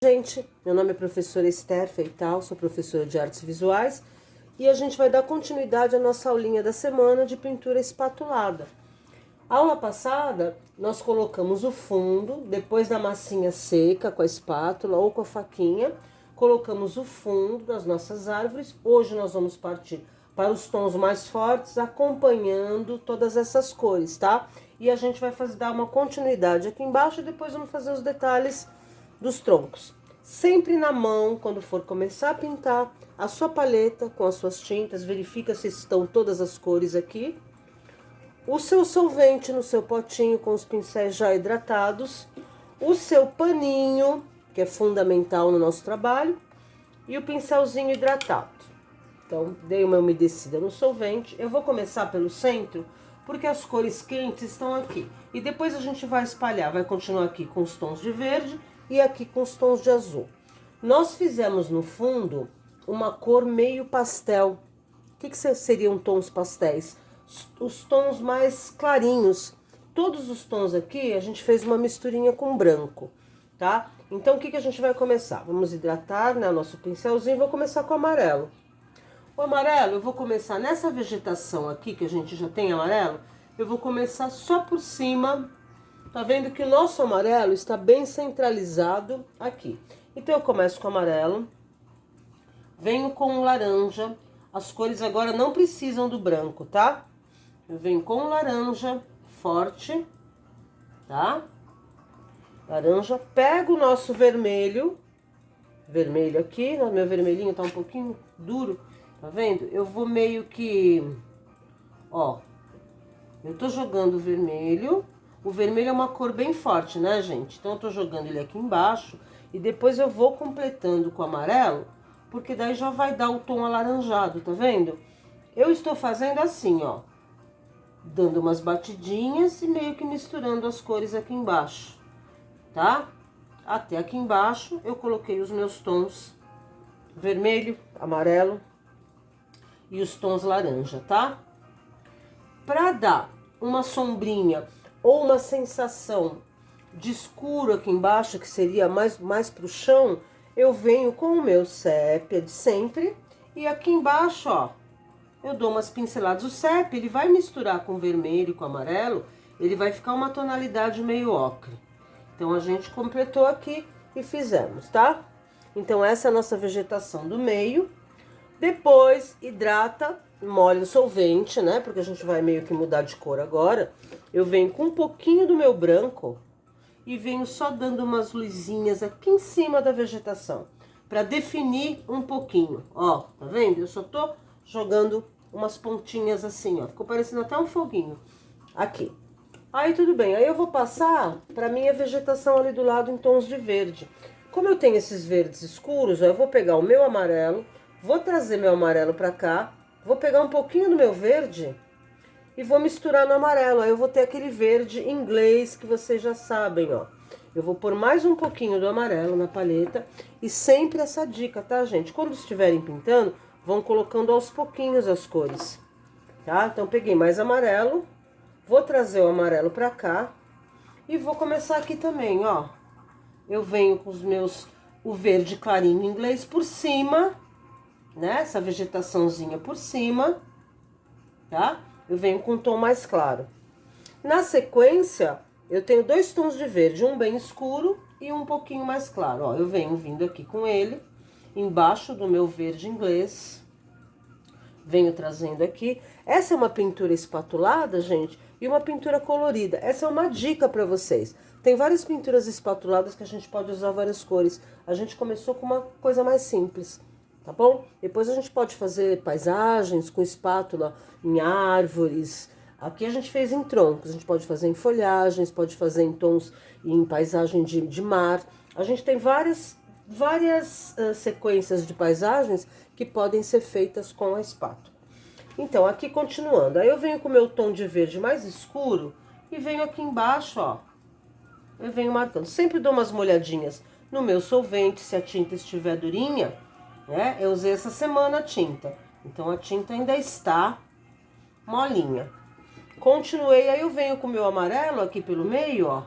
Gente, meu nome é professora Esther Feital, sou professora de artes visuais e a gente vai dar continuidade à nossa aulinha da semana de pintura espatulada. A aula passada, nós colocamos o fundo, depois da massinha seca com a espátula ou com a faquinha, colocamos o fundo das nossas árvores. Hoje nós vamos partir para os tons mais fortes, acompanhando todas essas cores, tá? E a gente vai dar uma continuidade aqui embaixo e depois vamos fazer os detalhes dos troncos. Sempre na mão, quando for começar a pintar, a sua paleta com as suas tintas, verifica se estão todas as cores aqui. O seu solvente no seu potinho com os pincéis já hidratados. O seu paninho, que é fundamental no nosso trabalho. E o pincelzinho hidratado. Então, dei uma umedecida no solvente. Eu vou começar pelo centro, porque as cores quentes estão aqui. E depois a gente vai espalhar, vai continuar aqui com os tons de verde e aqui com os tons de azul. Nós fizemos no fundo uma cor meio pastel. O que seriam tons pastéis? Os tons mais clarinhos. Todos os tons aqui a gente fez uma misturinha com branco, tá? Então o que a gente vai começar? Vamos hidratar, né, o nosso pincelzinho. Vou começar com o amarelo. O amarelo eu vou começar nessa vegetação aqui, que a gente já tem amarelo. Eu vou começar só por cima. Tá vendo que o nosso amarelo está bem centralizado aqui. Então eu começo com amarelo, venho com o laranja. As cores agora não precisam do branco, tá? Eu venho com o laranja forte, tá? Laranja, pego o nosso vermelho. Vermelho aqui, meu vermelhinho tá um pouquinho duro, tá vendo? Eu vou meio que, ó, eu tô jogando o vermelho. O vermelho é uma cor bem forte, né, gente? Então, eu tô jogando ele aqui embaixo e depois eu vou completando com o amarelo, porque daí já vai dar o tom alaranjado, tá vendo? Eu estou fazendo assim, ó, dando umas batidinhas e meio que misturando as cores aqui embaixo, tá? Até aqui embaixo eu coloquei os meus tons vermelho, amarelo e os tons laranja, tá? Pra dar uma sombrinha ou uma sensação de escuro aqui embaixo, que seria mais pro chão, eu venho com o meu sépia de sempre. E aqui embaixo, ó, eu dou umas pinceladas. O sépia, ele vai misturar com o vermelho e com o amarelo, ele vai ficar uma tonalidade meio ocre. Então, a gente completou aqui e fizemos, tá? Então, essa é a nossa vegetação do meio. Depois, hidrata, molha o solvente, né? Porque a gente vai meio que mudar de cor agora. Eu venho com um pouquinho do meu branco e venho só dando umas luzinhas aqui em cima da vegetação, para definir um pouquinho, ó, tá vendo? Eu só tô jogando umas pontinhas assim, ó, ficou parecendo até um foguinho aqui. Aí tudo bem, aí eu vou passar para minha vegetação ali do lado em tons de verde. Como eu tenho esses verdes escuros, ó, eu vou pegar o meu amarelo, vou trazer meu amarelo para cá, vou pegar um pouquinho do meu verde e vou misturar no amarelo. Aí eu vou ter aquele verde inglês que vocês já sabem, ó. Eu vou pôr mais um pouquinho do amarelo na paleta. E sempre essa dica, tá, gente? Quando estiverem pintando, vão colocando aos pouquinhos as cores, tá? Então, peguei mais amarelo, vou trazer o amarelo pra cá e vou começar aqui também, ó. Eu venho com o verde clarinho inglês por cima, né? Essa vegetaçãozinha por cima, tá? Eu venho com um tom mais claro. Na sequência, eu tenho dois tons de verde, um bem escuro e um pouquinho mais claro. Ó, eu venho vindo aqui com ele, embaixo do meu verde inglês. Venho trazendo aqui. Essa é uma pintura espatulada, gente, e uma pintura colorida. Essa é uma dica para vocês. Tem várias pinturas espatuladas que a gente pode usar várias cores. A gente começou com uma coisa mais simples, tá bom? Depois a gente pode fazer paisagens com espátula em árvores. Aqui a gente fez em troncos, a gente pode fazer em folhagens, pode fazer em tons, em paisagem de mar. A gente tem várias sequências de paisagens que podem ser feitas com a espátula. Então, aqui continuando, aí eu venho com o meu tom de verde mais escuro e venho aqui embaixo, ó. Eu venho marcando, sempre dou umas molhadinhas no meu solvente, se a tinta estiver durinha, né? Eu usei essa semana a tinta, então a tinta ainda está molinha. Continuei, aí eu venho com o meu amarelo aqui pelo meio, ó,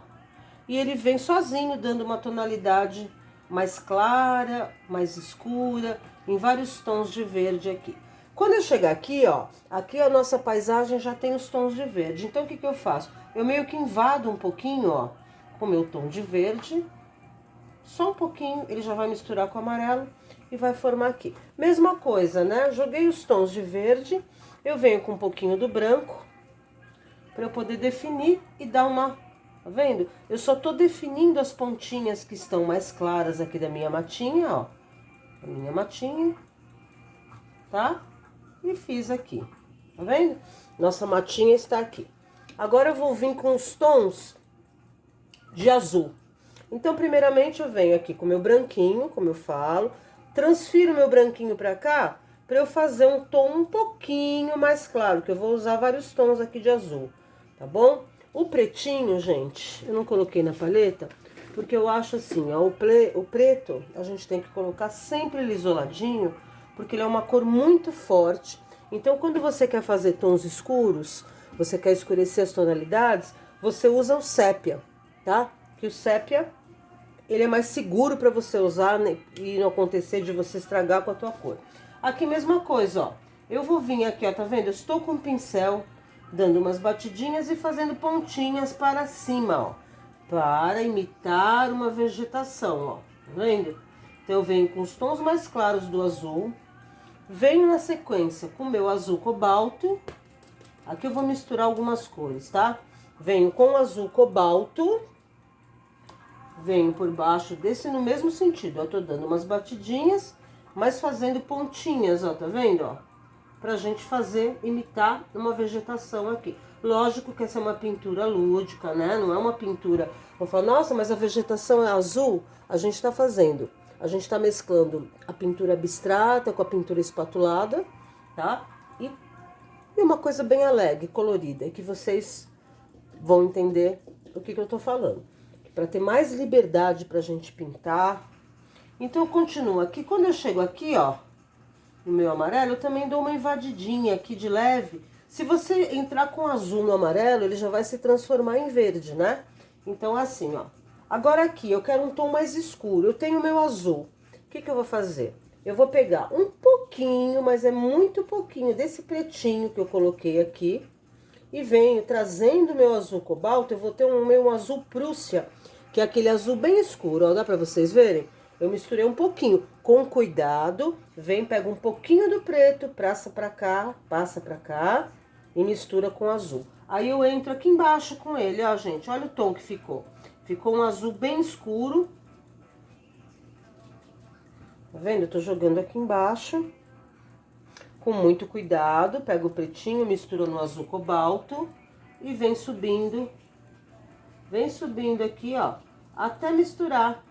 e ele vem sozinho dando uma tonalidade mais clara, mais escura, em vários tons de verde aqui. Quando eu chegar aqui, ó, aqui a nossa paisagem já tem os tons de verde. Então, o que que eu faço? Eu meio que invado um pouquinho, ó, com o meu tom de verde. Só um pouquinho, ele já vai misturar com o amarelo e vai formar aqui. Mesma coisa, né? Joguei os tons de verde, eu venho com um pouquinho do branco, para eu poder definir e dar uma... Tá vendo? Eu só tô definindo as pontinhas que estão mais claras aqui da minha matinha, ó. A minha matinha, tá? E fiz aqui, tá vendo? Nossa matinha está aqui. Agora eu vou vir com os tons de azul. Então, primeiramente, eu venho aqui com o meu branquinho, como eu falo, transfiro meu branquinho pra cá, pra eu fazer um tom um pouquinho mais claro, que eu vou usar vários tons aqui de azul, tá bom? O pretinho, gente, eu não coloquei na paleta, porque eu acho assim, ó, o preto a gente tem que colocar sempre ele isoladinho, porque ele é uma cor muito forte. Então, quando você quer fazer tons escuros, você quer escurecer as tonalidades, você usa o sépia, tá? Que o sépia, ele é mais seguro para você usar, né, e não acontecer de você estragar com a tua cor. Aqui mesma coisa, ó. Eu vou vir aqui, ó, tá vendo? Eu estou com o pincel dando umas batidinhas e fazendo pontinhas para cima, ó, para imitar uma vegetação, ó, tá vendo? Então eu venho com os tons mais claros do azul, venho na sequência com o meu azul cobalto. Aqui eu vou misturar algumas cores, tá? Venho com o azul cobalto, venho por baixo desse no mesmo sentido, ó, tô dando umas batidinhas, mas fazendo pontinhas, ó, tá vendo, ó? Pra gente fazer, imitar uma vegetação aqui. Lógico que essa é uma pintura lúdica, né? Não é uma pintura... Vou falar, nossa, mas a vegetação é azul? A gente tá fazendo. A gente tá mesclando a pintura abstrata com a pintura espatulada, tá? E uma coisa bem alegre, colorida, que vocês vão entender o que eu tô falando. Para ter mais liberdade pra gente pintar. Então, eu continuo aqui. Quando eu chego aqui, ó, no meu amarelo, eu também dou uma invadidinha aqui de leve. Se você entrar com azul no amarelo, ele já vai se transformar em verde, né? Então, assim, ó. Agora aqui, eu quero um tom mais escuro. Eu tenho o meu azul. O que que eu vou fazer? Eu vou pegar um pouquinho, mas é muito pouquinho, desse pretinho que eu coloquei aqui. E venho trazendo o meu azul cobalto. Eu vou ter um meu azul Prússia, que é aquele azul bem escuro, ó. Dá pra vocês verem? Eu misturei um pouquinho, com cuidado, vem, pega um pouquinho do preto, passa pra cá e mistura com azul. Aí eu entro aqui embaixo com ele, ó, gente, olha o tom que ficou. Ficou um azul bem escuro. Tá vendo? Eu tô jogando aqui embaixo, com muito cuidado, pego o pretinho, misturo no azul cobalto e vem subindo aqui, ó, até misturar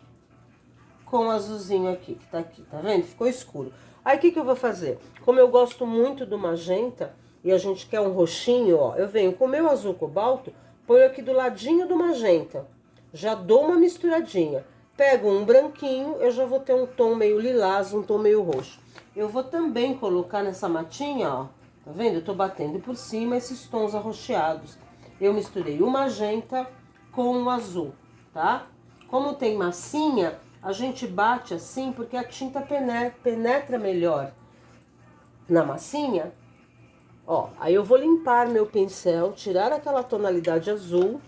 com o azulzinho aqui, que tá aqui, tá vendo? Ficou escuro. Aí, o que que eu vou fazer? Como eu gosto muito do magenta e a gente quer um roxinho, ó, eu venho com o meu azul cobalto, ponho aqui do ladinho do magenta. Já dou uma misturadinha. Pego um branquinho, eu já vou ter um tom meio lilás, um tom meio roxo. Eu vou também colocar nessa matinha, ó, tá vendo? Eu tô batendo por cima esses tons arroxeados. Eu misturei o magenta com o azul, tá? Como tem massinha, a gente bate assim porque a tinta penetra melhor na massinha. Ó, aí eu vou limpar meu pincel, tirar aquela tonalidade azul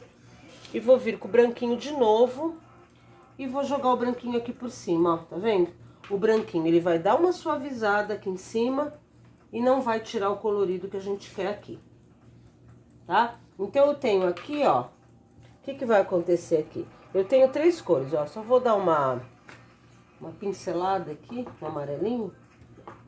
e vou vir com o branquinho de novo e vou jogar o branquinho aqui por cima, ó, tá vendo? O branquinho, ele vai dar uma suavizada aqui em cima e não vai tirar o colorido que a gente quer aqui, tá? Então, eu tenho aqui, ó, o que que vai acontecer aqui? Eu tenho 3 cores, ó, só vou dar uma pincelada aqui, um amarelinho.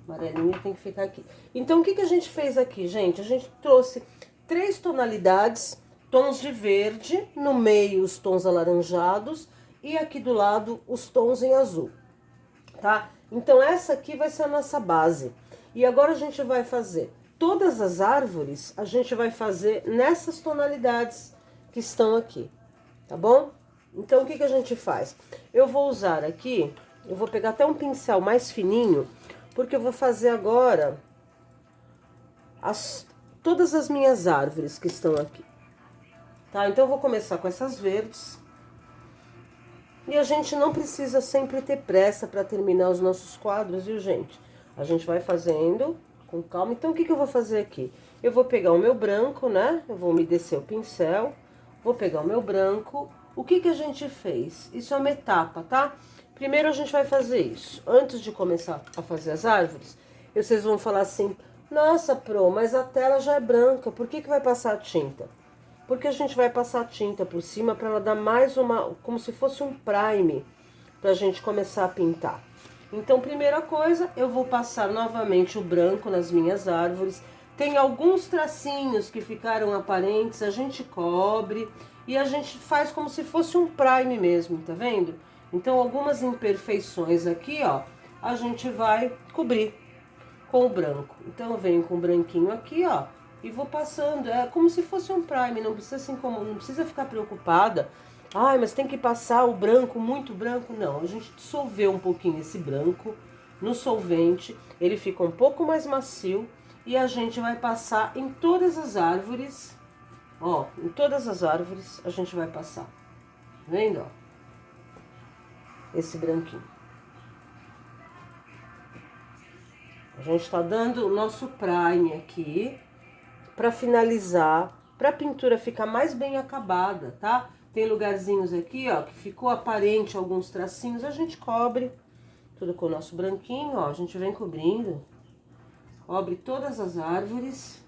Amarelinho tem que ficar aqui. Então, o que que a gente fez aqui, gente? A gente trouxe 3 tonalidades, tons de verde, no meio os tons alaranjados e aqui do lado os tons em azul, tá? Então, essa aqui vai ser a nossa base. E agora a gente vai fazer todas as árvores, a gente vai fazer nessas tonalidades que estão aqui, tá bom? Então, o que que a gente faz? Eu vou usar aqui, eu vou pegar até um pincel mais fininho, porque eu vou fazer agora todas as minhas árvores que estão aqui, tá? Então, eu vou começar com essas verdes. E a gente não precisa sempre ter pressa para terminar os nossos quadros, viu, gente? A gente vai fazendo com calma. Então, o que eu vou fazer aqui? Eu vou pegar o meu branco, né? Eu vou umedecer o pincel, vou pegar o meu branco. O que a gente fez? Isso é uma etapa, tá? Primeiro a gente vai fazer isso. Antes de começar a fazer as árvores, vocês vão falar assim, nossa, Pro, mas a tela já é branca, por que vai passar a tinta? Porque a gente vai passar tinta por cima para ela dar mais como se fosse um prime, para a gente começar a pintar. Então, primeira coisa, eu vou passar novamente o branco nas minhas árvores. Tem alguns tracinhos que ficaram aparentes, a gente cobre e a gente faz como se fosse um prime mesmo, tá vendo? Então, algumas imperfeições aqui, ó, a gente vai cobrir com o branco. Então, eu venho com o branquinho aqui, ó, e vou passando, é como se fosse um prime, não precisa ficar preocupada. Ai, mas tem que passar o branco, muito branco. Não, a gente dissolveu um pouquinho esse branco no solvente, ele fica um pouco mais macio e a gente vai passar em todas as árvores, ó, em todas as árvores a gente vai passar, tá vendo, ó, esse branquinho. A gente tá dando o nosso prime aqui, para finalizar, para a pintura ficar mais bem acabada, tá? Tem lugarzinhos aqui, ó, que ficou aparente alguns tracinhos, a gente cobre tudo com o nosso branquinho, ó, a gente vem cobrindo, cobre todas as árvores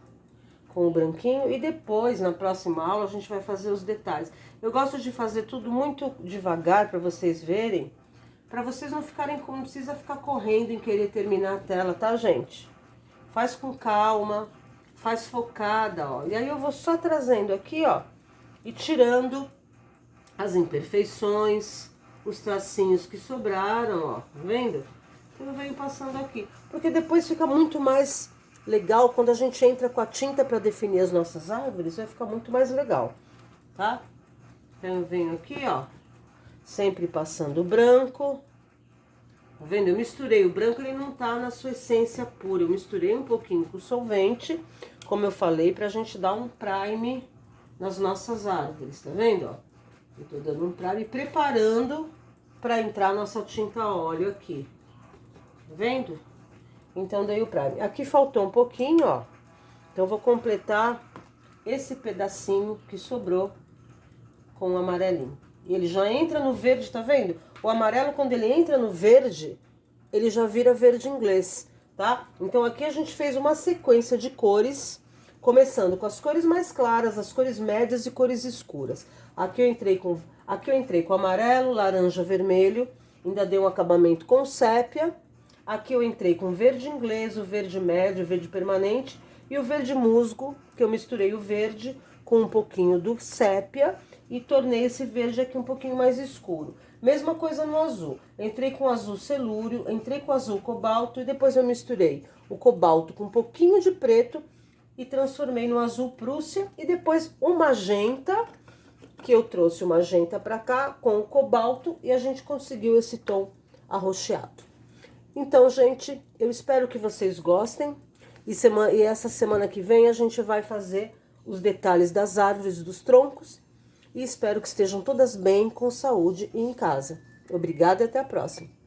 com o branquinho e depois, na próxima aula, a gente vai fazer os detalhes. Eu gosto de fazer tudo muito devagar para vocês verem, para vocês não ficarem, não precisa ficar correndo em querer terminar a tela, tá, gente? Faz com calma, faz focada, ó. E aí eu vou só trazendo aqui, ó, e tirando as imperfeições, os tracinhos que sobraram, ó, tá vendo? Então eu venho passando aqui, porque depois fica muito mais legal quando a gente entra com a tinta para definir as nossas árvores, vai ficar muito mais legal, tá? Então eu venho aqui, ó, sempre passando o branco. Tá vendo? Eu misturei o branco, ele não tá na sua essência pura. Eu misturei um pouquinho com o solvente, como eu falei, pra gente dar um prime nas nossas árvores, tá vendo, ó? Eu tô dando um prime, preparando pra entrar a nossa tinta a óleo aqui. Tá vendo? Então, dei o prime. Aqui faltou um pouquinho, ó. Então, eu vou completar esse pedacinho que sobrou com o amarelinho. E ele já entra no verde, tá vendo? O amarelo, quando ele entra no verde, ele já vira verde inglês, tá? Então, aqui a gente fez uma sequência de cores, começando com as cores mais claras, as cores médias e cores escuras. Aqui eu entrei com amarelo, laranja, vermelho, ainda dei um acabamento com sépia. Aqui eu entrei com verde inglês, o verde médio, o verde permanente e o verde musgo, que eu misturei o verde com um pouquinho do sépia e tornei esse verde aqui um pouquinho mais escuro. Mesma coisa no azul. Entrei com azul celúreo, entrei com azul cobalto e depois eu misturei o cobalto com um pouquinho de preto e transformei no azul Prússia e depois o magenta, que eu trouxe o magenta pra cá com o cobalto e a gente conseguiu esse tom arroxeado. Então, gente, eu espero que vocês gostem e essa semana que vem a gente vai fazer os detalhes das árvores, dos troncos e espero que estejam todas bem, com saúde e em casa. Obrigada e até a próxima.